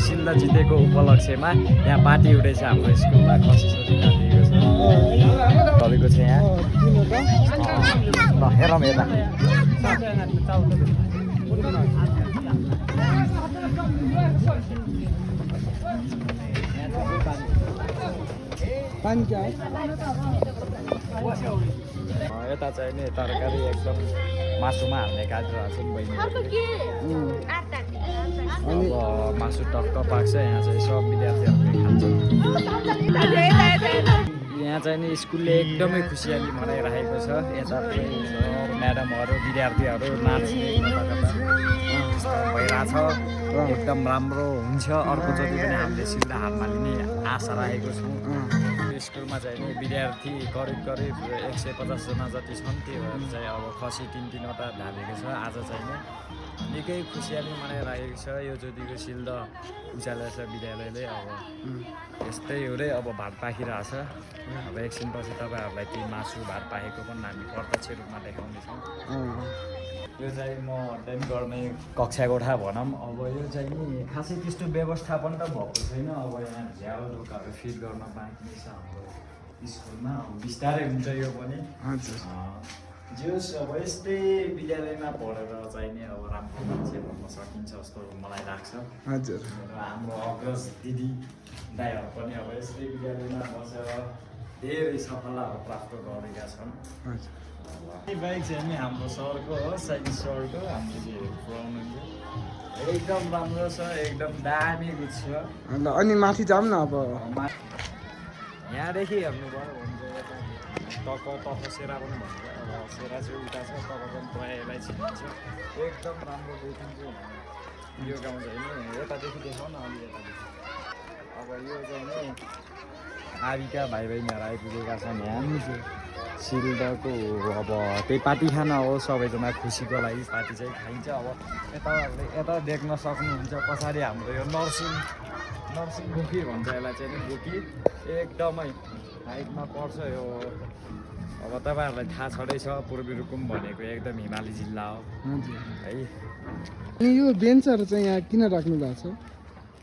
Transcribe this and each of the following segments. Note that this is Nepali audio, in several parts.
सिल्ड जितेको उपलक्ष्यमा यहाँ पार्टी हुँदैछ हाम्रो स्कुलमा खसी काटिएको छ तपाईँको छ यहाँ ल हेरौँ यता यता चाहिँ नि तरकारी एकदम मासुमा हाल्ने काटिरहेको छ बहिनी अब मासु टक्क पाक्छ यहाँ चाहिँ सब विद्यार्थीहरूले खान्छ यहाँ चाहिँ नि स्कुलले एकदमै खुसियाली मनाइरहेको छ यता म्याडमहरू विद्यार्थीहरू नाच्ने भइरहेछ एकदम राम्रो हुन्छ अर्कोचोटि पनि हामीले सिधा हातमा लिने आशा राखेको छौँ स्कुलमा चाहिँ नि विद्यार्थी करिब 150 जना जति छन् त्यो भएर चाहिँ अब खसी 3-3वटा ढालेको छ आज चाहिँ नि निकै खुसियाली मनाइरहेको छ यो ज्योतिको सिल्ड उचालेको छ विद्यालयले अब यस्तै हो रे अब भात पाकिरहेछ अब एकछिनपछि तपाईँहरूलाई ती मासु भात पाकेको पनि हामी प्रत्यक्ष रूपमा देखाउनेछौँ यो चाहिँ म अध्ययन गर्ने कक्षा कोठा भनौँ अब यो चाहिँ नि खासै त्यस्तो व्यवस्थापन त भएको छैन अब यहाँ झ्याल ढोकाहरू फिट गर्न बाँकी छ हाम्रो स्कुलमा अब बिस्तारै हुन्छ यो पनि जोस् अब यस्तै विद्यालयमा पढेर चाहिँ नि अब राम्रो मान्छे बन्न सकिन्छ जस्तो मलाई लाग्छ हजुर हाम्रो अग्रज दिदी दाइहरू पनि अब यस्तै विद्यालयमा बसेर धेरै सफलताहरू प्राप्त गरेका छन् यो बाइक चाहिँ नि हाम्रो सरको हो साइन्स सरको हामीले पढाउनु एकदम राम्रो छ एकदम दामी छ अनि माथि जाऊँ न अब यहाँदेखि हेर्नुभयो भने तक सेरा पनि भन्छ अब सेरा चाहिँ उल्टा छ तक पनि प्रायः यसलाई चिनिन्छ एकदम राम्रो देखिन्छ यो गाउँ चाहिँ नि यतादेखि देखाउँ न अलि यतादेखि अब यो चाहिँ नि आविका भाइ बहिनीहरू आइपुगेका छन् यहाँ सिल्डको अब त्यही पार्टी खाना हो सबैजना खुसीको लागि पार्टी चाहिँ खाइन्छ अब यता देख्न सक्नुहुन्छ पछाडि हाम्रो यो नर्सिङ बुकी भन्छ यसलाई चाहिँ नि बुकी एकदमै हाइटमा पर्छ यो अब तपाईँहरूलाई थाहा छँदैछ पूर्वी रुकुम भनेको एकदम हिमाली जिल्ला हो है अनि यो बेन्चहरू चाहिँ यहाँ किन राख्नु भएको छ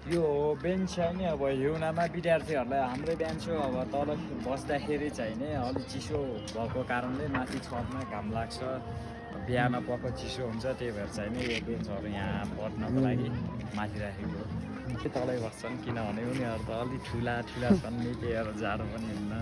यो बेन्च चाहिँ नि अब हिउँदामा विद्यार्थीहरूलाई हाम्रै बेन्च हो अब तल बस्दाखेरि चाहिँ नि अलिक चिसो भएको कारणले माथि छतमा घाम लाग्छ बिहान पक्क चिसो हुन्छ त्यही भएर चाहिँ नि यो बेन्चहरू यहाँ बस्नको लागि माथि राखेको तलै बस्छन् किनभने उनीहरू त अलिक ठुला छन् नि त्यही भएर जाडो पनि हुन्न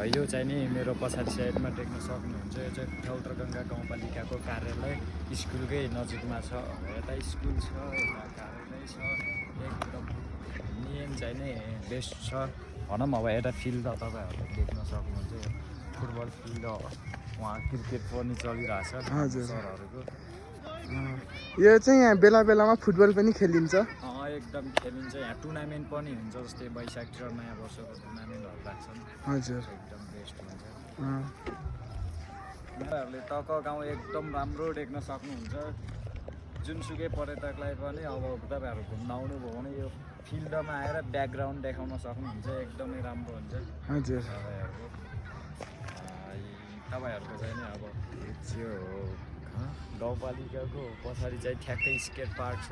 यो चाहिँ नि मेरो पछाडि साइडमा देख्न सक्नुहुन्छ यो चाहिँ ठौत्रगङ्गा गाउँपालिकाको कार्यालय स्कुलकै नजिकमा छ यता स्कुल छ यता कार्यालय छ एकदम नियम चाहिँ नि बेस्ट छ भनौँ अब यता फिल्ड तपाईँहरूले देख्न सक्नुहुन्छ फुटबल फिल्ड उहाँ क्रिकेट पनि चलिरहेछ सरहरूको यो चाहिँ यहाँ बेला बेलामा फुटबल पनि खेलिन्छ एकदम खेलिन्छ यहाँ टुर्नामेन्ट पनि हुन्छ जस्तै वैशाख र नयाँ वर्षको टुर्नामेन्टहरू लाग्छन् हजुर एकदम बेस्ट हुन्छ तपाईँहरूले तक गाउँ एकदम राम्रो देख्न सक्नुहुन्छ जुनसुकै पर्यटकलाई पनि अब तपाईँहरू घुम्न आउनुभयो भने यो फिल्डमा आएर ब्याकग्राउन्ड देखाउन सक्नुहुन्छ एकदमै राम्रो हुन्छ हजुर तपाईँहरूको चाहिँ नि अब यो गाउँपालिकाको पछाडि चाहिँ ठ्याक्कै स्केट पार्क छ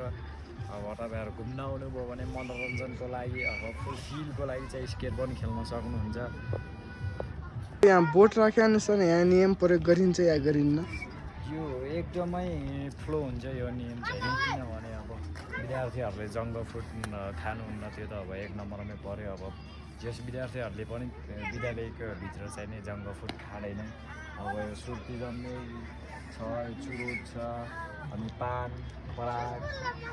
अब तपाईँहरू घुम्न आउनुभयो भने मनोरञ्जनको लागि अब फुल फिलको लागि चाहिँ स्केट पनि खेल्न सक्नुहुन्छ यहाँ बोट राखे अनुसार यहाँ नियम प्रयोग गरिन्छ या गरिन्न यो एकदमै फ्लो हुन्छ यो नियम चाहिँ किनभने अब विद्यार्थीहरूले जङ्क फुड खानुहुन्न त्यो त अब 1 नम्बरमै पऱ्यो अब जस विद्यार्थीहरूले पनि विद्यालयको भित्र चाहिँ नि जङ्क फुड खाँदैन अब यो सुर्ती जम्मै छ चुरोट छ अनि पान पराग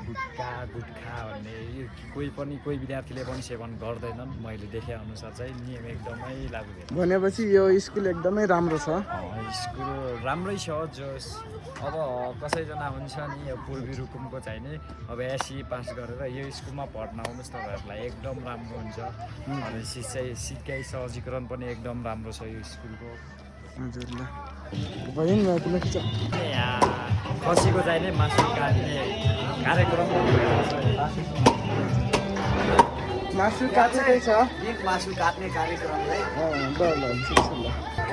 गुट्खा भन्ने यो कोही विद्यार्थीले पनि सेवन गर्दैनन् मैले देखे अनुसार चाहिँ नियम एकदमै लागु भयो भनेपछि यो स्कुल एकदमै राम्रो छ स्कुल राम्रै छ जस अब कसैजना हुन्छ नि यो पूर्वी रुकुमको चाहिँ नि अब एससी पास गरेर यो स्कुलमा पढ्न आउनुहोस् तपाईँहरूलाई एकदम राम्रो हुन्छ अनि सिकाइ सहजीकरण पनि एकदम राम्रो छ यो स्कुलको हजुर ल यहाँ खसीको चाहिँ नि मासु काट्ने कार्यक्रम मासु काट्दै छ बिफ मासु काट्ने कार्यक्रमलाई ल ल ठिक छ ल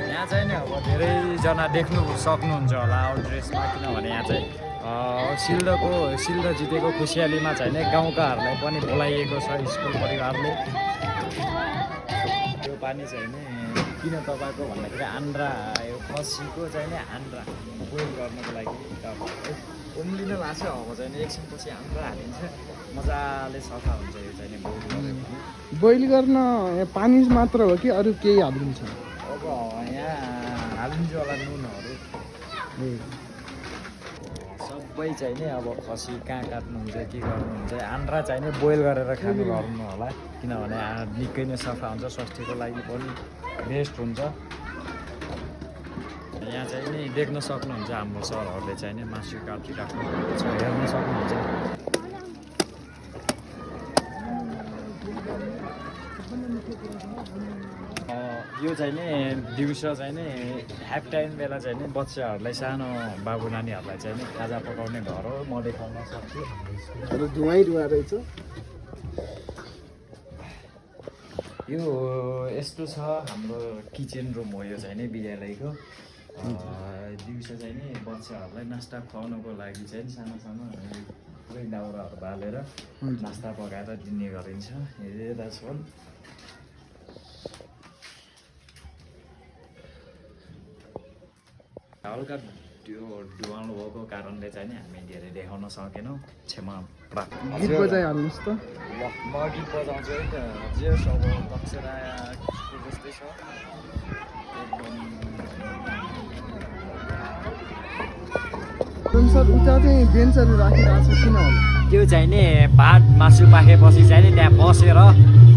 यहाँ चाहिँ नि अब धेरैजना देख्नु सक्नुहुन्छ होला आउट ड्रेसमा किनभने यहाँ चाहिँ सिल्ड जितेको खुसियालीमा चाहिँ नि गाउँकाहरूलाई पनि बोलाइएको छ स्कुल परिवारले यो पानी चाहिँ नि किन तपाईँको भन्दाखेरि आन्द्रा यो खसीको चाहिँ नि आन्द्रा बोइल गर्नको लागि उम्लिन लाग्छ अब चाहिँ नि एकछिनपछि आन्द्रा हालिन्छ मजाले सफा हुन्छ यो चाहिँ नि बोइल गऱ्यो भने बोइल गर्न पानी मात्र हो कि अरू केही हालिन्छ अब यहाँ हालिन्छ होला नुनहरू सबै चाहिँ नि अब खसी कहाँ काट्नुहुन्छ के गर्नुहुन्छ आन्द्रा चाहिँ नि बोइल गरेर खानु गर्नु होला किनभने निकै नै सफा हुन्छ स्वास्थ्यको लागि पनि बेस्ट हुन्छ यहाँ चाहिँ नि देख्न सक्नुहुन्छ हाम्रो सरहरूले चाहिँ नि मासु काटिराख्नु भएको छ हेर्न सक्नुहुन्छ यो चाहिँ नि दिउँसो चाहिँ नि हाफ टाइम बेला चाहिँ नि बच्चाहरूलाई सानो बाबु नानीहरूलाई चाहिँ नि खाजा पकाउने घर हो म देखाउन सक्छु धुवाइ रहेछ यो यस्तो छ हाम्रो किचन रुम हो यो चाहिँ नि विद्यालयको दिउँसो चाहिँ नि बच्चाहरूलाई नास्ता खुवाउनुको लागि चाहिँ सानो सानो पुरै दाउराहरू बालेर नास्ता पकाएर दिने गरिन्छ हेरेर हल्का त्यो डुवाउनु भएको कारणले चाहिँ नि हामी धेरै देखाउन सकेनौँ क्षमा प्राप्त गीत बजाइहाल्नुहोस् त म गीत बजाउँछु है त जे अब अप्सराको जस्तै छ सर उता चाहिँ बेन्चहरू राखिरहेको छ किन होला त्यो चाहिँ नि भात मासु पाकेपछि चाहिँ नि त्यहाँ बसेर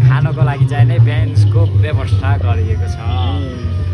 खानको लागि चाहिँ नि बेन्चको व्यवस्था गरिएको छ